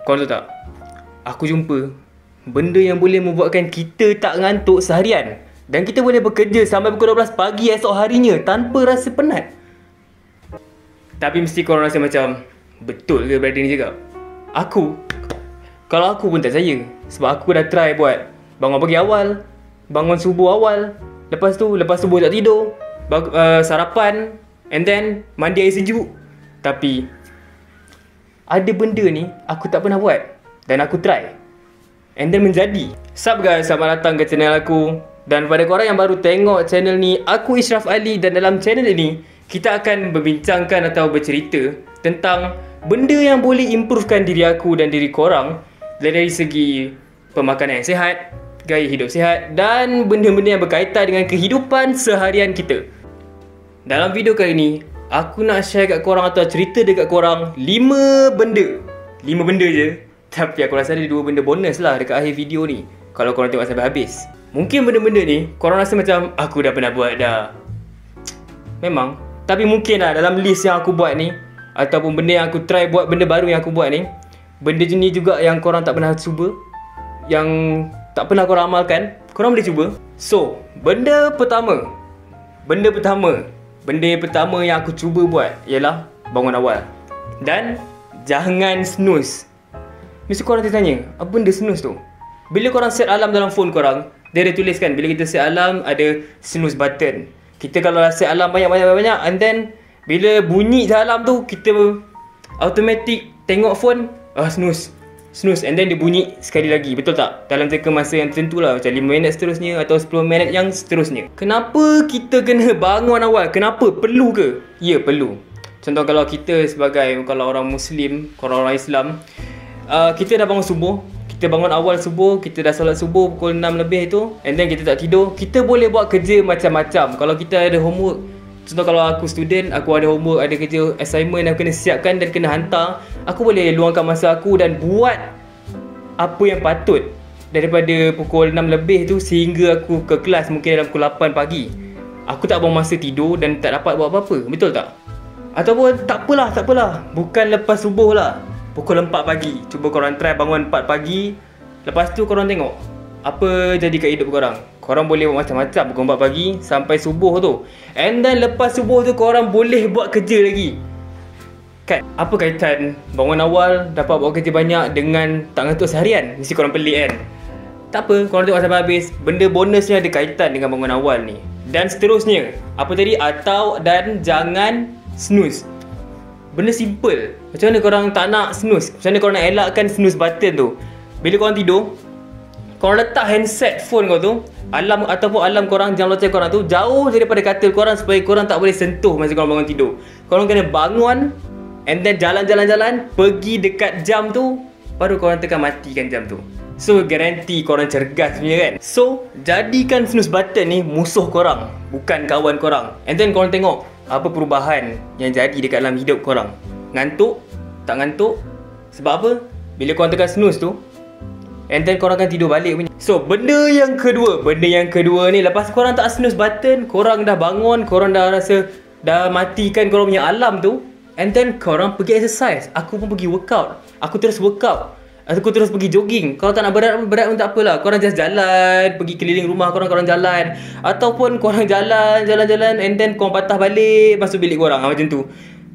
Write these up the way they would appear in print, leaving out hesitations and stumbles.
Korang tahu tak? Aku jumpa benda yang boleh membuatkan kita tak ngantuk seharian. Dan kita boleh bekerja sampai pukul 12 pagi esok harinya tanpa rasa penat. Tapi mesti korang rasa macam, betul ke benda ni cakap? Kalau aku pun tak percaya. Sebab aku dah try buat bangun pagi awal, bangun subuh awal, lepas subuh tak tidur, sarapan, and then mandi air sejuk. Tapi ada benda ni aku tak pernah buat dan aku try, and then menjadi. Sup guys, selamat datang ke channel aku. Dan pada korang yang baru tengok channel ni, aku Ishraf Ali. Dan dalam channel ini kita akan berbincangkan atau bercerita tentang benda yang boleh improvekan diri aku dan diri korang dari segi pemakanan yang sihat, gaya hidup sihat, dan benda-benda yang berkaitan dengan kehidupan seharian kita. Dalam video kali ini, aku nak share kat korang atau cerita dekat korang 5 benda. 5 benda je. Tapi aku rasa ada 2 benda bonus lah dekat akhir video ni kalau korang tengok sampai habis. Mungkin benda-benda ni korang rasa macam aku dah pernah buat dah. Memang. Tapi mungkin lah dalam list yang aku buat ni, ataupun benda yang aku try buat, benda baru yang aku buat ni, benda jenis juga yang korang tak pernah cuba, yang tak pernah korang amalkan, korang boleh cuba. So, benda yang pertama yang aku cuba buat ialah bangun awal. Dan jangan snooze. Mesti korang tertanya, apa benda snooze tu? Bila korang set alarm dalam phone korang, dia ada tuliskan bila kita set alarm ada snooze button. Kita kalau set alarm banyak, and then bila bunyi je alarm tu, kita automatic tengok phone, snooze, and then dia bunyi sekali lagi, betul tak? Dalam jangka masa yang tertentu lah, macam 5 minit seterusnya atau 10 minit yang seterusnya. Kenapa kita kena bangun awal? Kenapa? Perlu ke? Ya, perlu. Contoh kalau kita kalau orang Muslim, kalau orang Islam, kita dah bangun subuh, kita bangun awal subuh, kita dah solat subuh pukul 6 lebih tu, and then kita tak tidur, kita boleh buat kerja macam-macam. Kalau kita ada homework, contoh kalau aku student, aku ada homework, ada kerja assignment yang kena siapkan dan kena hantar, aku boleh luangkan masa aku dan buat apa yang patut daripada pukul 6 lebih tu sehingga aku ke kelas mungkin dalam pukul 8 pagi. Aku tak buang masa tidur dan tak dapat buat apa-apa, betul tak? Ataupun tak apalah, bukan lepas subuh lah, pukul 4 pagi. Cuba korang try bangun 4 pagi. Lepas tu korang tengok apa jadi kat hidup korang. Korang boleh buat macam-macam pukul 4 pagi sampai subuh tu. And then lepas subuh tu korang boleh buat kerja lagi. Kan? Apa kaitan bangun awal dapat buat kerja banyak dengan tak ngantuk seharian? Mesti korang pelik kan? Tak apa, korang tengok sampai habis. Benda bonusnya ada kaitan dengan bangun awal ni. Dan seterusnya, apa tadi? Dan jangan snooze. Benda simple. Macam mana korang tak nak snooze? Macam mana korang nak elakkan snooze button tu? Bila korang tidur, korang letak handset phone kau tu, alarm ataupun alarm korang, jam loceng korang tu jauh daripada katil korang supaya korang tak boleh sentuh masa korang bangun tidur. Korang kena bangun, and then jalan-jalan, pergi dekat jam tu, baru korang tekan matikan jam tu. So, garanti korang cergas punya kan? So, jadikan snooze button ni musuh korang, bukan kawan korang. And then korang tengok apa perubahan yang jadi dekat dalam hidup korang. Ngantuk? Tak ngantuk? Sebab apa? Bila korang tekan snooze tu, and then korang akan tidur balik punya. So, benda yang kedua ni, lepas korang tak snooze button, korang dah bangun, korang dah rasa dah matikan korang punya alarm tu, and then korang pergi exercise. Aku pun pergi workout. Aku terus workout. Aku terus pergi jogging. Kalau tak nak berat pun tak apalah. Korang just jalan, pergi keliling rumah korang jalan. Ataupun korang jalan, and then korang patah balik, masuk bilik korang. Macam tu.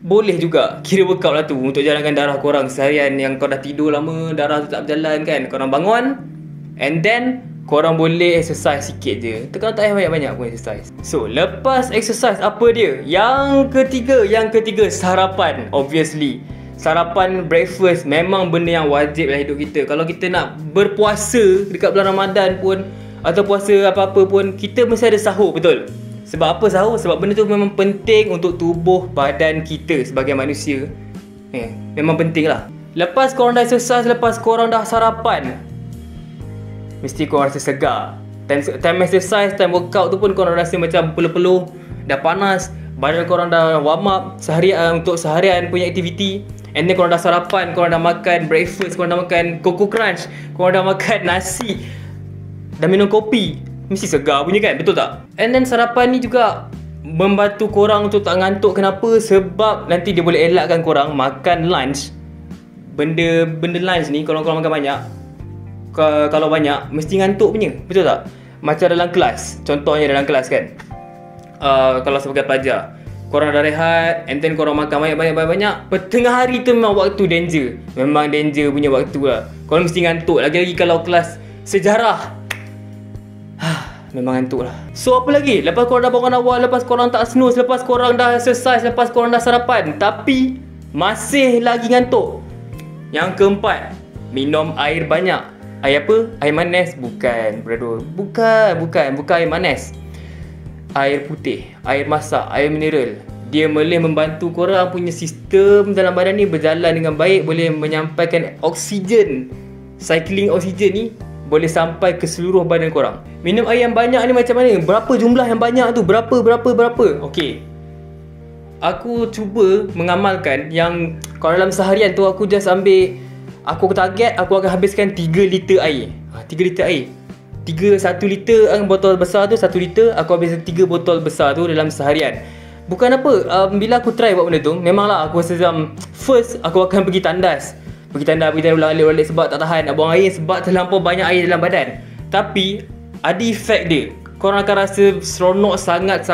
Boleh juga. Kira workout lah tu untuk jalankan darah korang seharian yang kau dah tidur lama, darah tu tak berjalan kan. Korang bangun, and then korang boleh exercise sikit je. Tekan tak payah banyak-banyak pun exercise. So, lepas exercise, apa dia? Yang ketiga, sarapan. Obviously, sarapan, breakfast memang benda yang wajib dalam hidup kita. Kalau kita nak berpuasa dekat bulan Ramadan pun, atau puasa apa-apa pun, kita mesti ada sahur, betul? Sebab apa sahur? Sebab benda tu memang penting untuk tubuh badan kita sebagai manusia. Memang penting lah. Lepas korang dah exercise, lepas korang dah sarapan, mesti korang rasa segar. Time exercise, time workout tu pun korang rasa macam peluh-peluh, dah panas, badan korang dah warm up untuk seharian punya aktiviti. And then korang dah sarapan, korang dah makan breakfast, korang dah makan Coco Crunch, korang dah makan nasi, dah minum kopi, mesti segar punya kan, betul tak? And then sarapan ni juga membantu korang untuk tak ngantuk. Kenapa? Sebab nanti dia boleh elakkan korang makan lunch benda lunch ni kalau korang makan banyak, kalau banyak mesti ngantuk punya, betul tak? Macam dalam kelas, contohnya dalam kelas kan, kalau sebagai pelajar, korang dah rehat and then korang makan banyak, tengah hari tu memang waktu danger. Memang danger punya waktu lah. Korang mesti ngantuk. Lagi-lagi kalau kelas sejarah, memang ngantuk lah. So apa lagi? Lepas korang dah bangun awal, lepas korang tak snooze, lepas korang dah exercise, lepas korang dah sarapan, tapi masih lagi ngantuk. Yang keempat, minum air banyak. Air apa? Air manis? Bukan, bro. Bukan air manis. Air putih, air masak, air mineral. Dia boleh membantu korang punya sistem dalam badan ni berjalan dengan baik, boleh menyampaikan oksigen. Cycling oksigen ni boleh sampai ke seluruh badan korang. Minum air yang banyak ni macam mana? Berapa jumlah yang banyak tu? Berapa? Okey, aku cuba mengamalkan yang kalau dalam seharian tu aku just ambil, aku target aku akan habiskan 3 liter air. 3 liter air. 1 liter botol besar tu, 1 liter aku habiskan 3 botol besar tu dalam seharian. Bukan apa, bila aku try buat benda tu, memanglah aku rasa macam first aku akan pergi tandas ulang-alik sebab tak tahan nak buang air, sebab terlampau banyak air dalam badan. Tapi ada efek dia. Korang akan rasa seronok sangat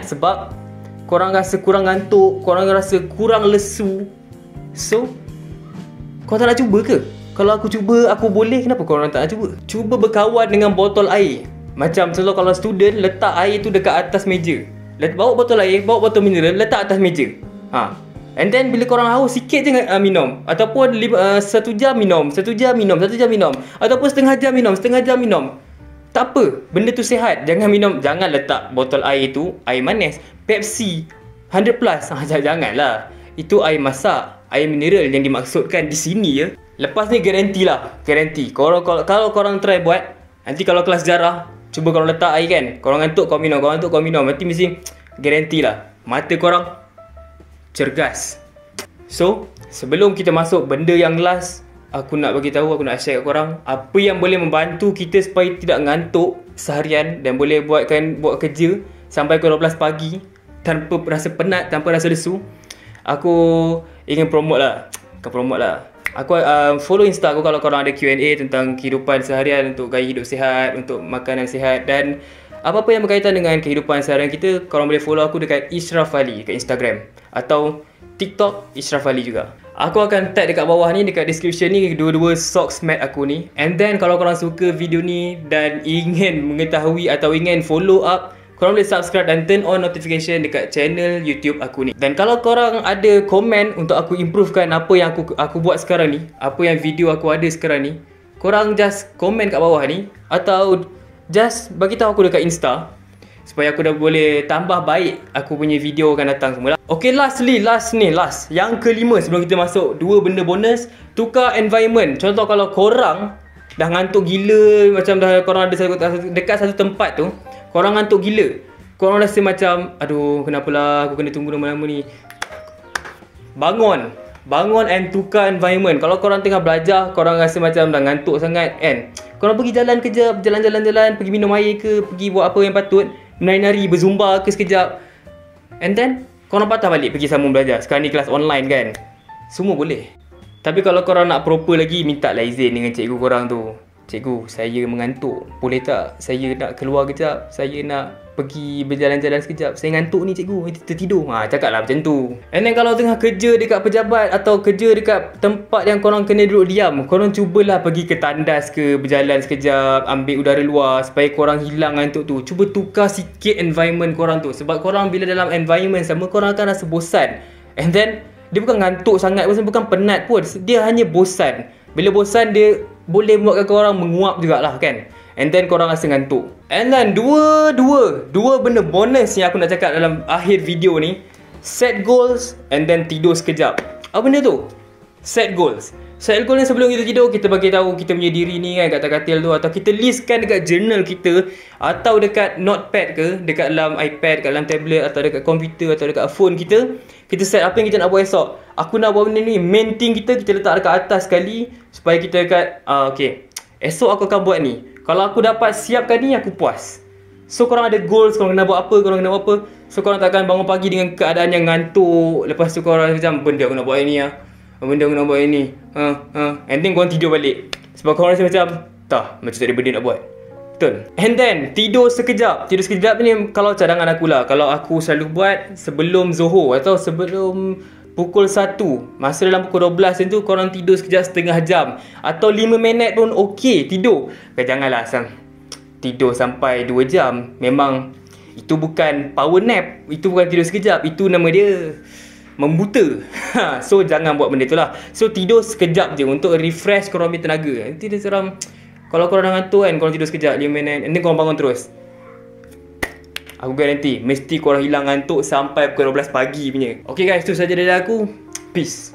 sebab korang rasa kurang ngantuk, korang rasa kurang lesu. So, kau tak nak cuba ke? Kalau aku cuba, aku boleh, kenapa korang tak nak cuba? Cuba berkawan dengan botol air. Macam contoh kalau student, letak air tu dekat atas meja. Bawa botol air, bawa botol mineral, letak atas meja. And then bila korang haus, sikit je minum. Ataupun 1 jam minum, 1 jam minum. Ataupun setengah jam minum. Tak apa, benda tu sihat. Jangan letak botol air tu air manis, Pepsi 100 plus. Janganlah. Itu air masak, air mineral yang dimaksudkan di sini ya. Lepas ni garanti. Kalau korang try buat, nanti kalau kelas sejarah, cuba korang letak air kan, korang ngantuk kau minum, nanti mesti garanti lah mata korang cergas. So, sebelum kita masuk benda yang last, aku nak share kat korang apa yang boleh membantu kita supaya tidak ngantuk seharian dan boleh buat kerja sampai pukul 12 pagi tanpa rasa penat, tanpa rasa lesu. Aku ingin promote lah. Aku follow Insta aku kalau korang ada Q&A tentang kehidupan seharian, untuk gaya hidup sihat, untuk makanan sihat dan apa-apa yang berkaitan dengan kehidupan seharian kita. Korang boleh follow aku dekat Ishraf Ali dekat Instagram atau TikTok Ishraf Ali juga. Aku akan tag dekat bawah ni, dekat description ni, dua-dua socks mat aku ni. And then kalau korang suka video ni dan ingin mengetahui atau ingin follow up, korang boleh subscribe dan turn on notification dekat channel YouTube aku ni. Dan kalau korang ada komen untuk aku improvekan apa yang aku buat sekarang ni, apa yang video aku ada sekarang ni, korang just komen kat bawah ni atau just bagi tahu aku dekat Insta supaya aku dah boleh tambah baik aku punya video akan datang semula. Okay, last. Yang kelima sebelum kita masuk, 2 benda bonus. Tukar environment. Contoh kalau korang dah ngantuk gila, macam dah korang ada dekat satu tempat tu, korang ngantuk gila, korang rasa macam aduh kenapalah aku kena tunggu lama-lama ni. Bangun and tukar environment. Kalau korang tengah belajar, korang rasa macam dah ngantuk sangat kan, korang pergi jalan kejap, jalan-jalan, pergi minum air ke, pergi buat apa yang patut, menari-nari, berzumba ke sekejap, and then korang patah balik pergi sambung belajar. Sekarang ni kelas online kan, semua boleh. Tapi kalau korang nak proper lagi, minta lah izin dengan cikgu korang tu. Cikgu, saya mengantuk, boleh tak saya nak keluar kejap, saya nak pergi berjalan-jalan sekejap, saya ngantuk ni cikgu, tertidur. Cakap lah macam tu. And then kalau tengah kerja dekat pejabat atau kerja dekat tempat yang korang kena duduk diam, korang cubalah pergi ke tandas ke, berjalan sekejap, ambil udara luar supaya korang hilang ngantuk tu. Cuba tukar sikit environment korang tu, sebab korang bila dalam environment sama, korang akan rasa bosan. And then dia bukan ngantuk sangat, bukan penat pun, dia hanya bosan. Bila bosan, dia boleh buatkan korang menguap jugalah kan. And then korang rasa ngantuk. And then dua benda bonus yang aku nak cakap dalam akhir video ni. Set goals and then tidur sekejap. Apa benda tu? Set goals. Set goal ni sebelum kita tidur, kita bagi tahu kita punya diri ni kan kat atas katil tu, atau kita listkan dekat journal kita, atau dekat notepad ke, dekat dalam iPad, dekat dalam tablet, atau dekat komputer, atau dekat phone kita. Kita set apa yang kita nak buat esok. Aku nak buat benda ni, main thing kita letak dekat atas sekali, supaya kita dekat okay, esok aku akan buat ni. Kalau aku dapat siapkan ni, aku puas. So korang ada goals, korang kena buat apa, So korang takkan bangun pagi dengan keadaan yang ngantuk. Lepas tu korang macam, benda aku nak buat ni lah, Apa benda aku nak buat ni? And then korang tidur balik. Sebab korang rasa macam macam tak ada benda nak buat. Betul. And then tidur sekejap. Tidur sekejap ni kalau cadangan aku lah. Kalau aku selalu buat sebelum Zohor atau sebelum pukul 1. Masa dalam pukul 12 tu korang tidur sekejap setengah jam atau 5 minit pun okey tidur. Janganlah tidur sampai 2 jam. Memang itu bukan power nap. Itu bukan tidur sekejap. Itu nama dia membuta. So jangan buat benda tu lah. So tidur sekejap je untuk refresh korang punya tenaga. Nanti dia seram. Kalau korang dah ngantuk kan, korang tidur sekejap 5 minit, and then korang bangun terus. Aku garanti mesti korang hilang ngantuk sampai pukul 12 pagi punya. Okay guys, tu saja dari aku. Peace.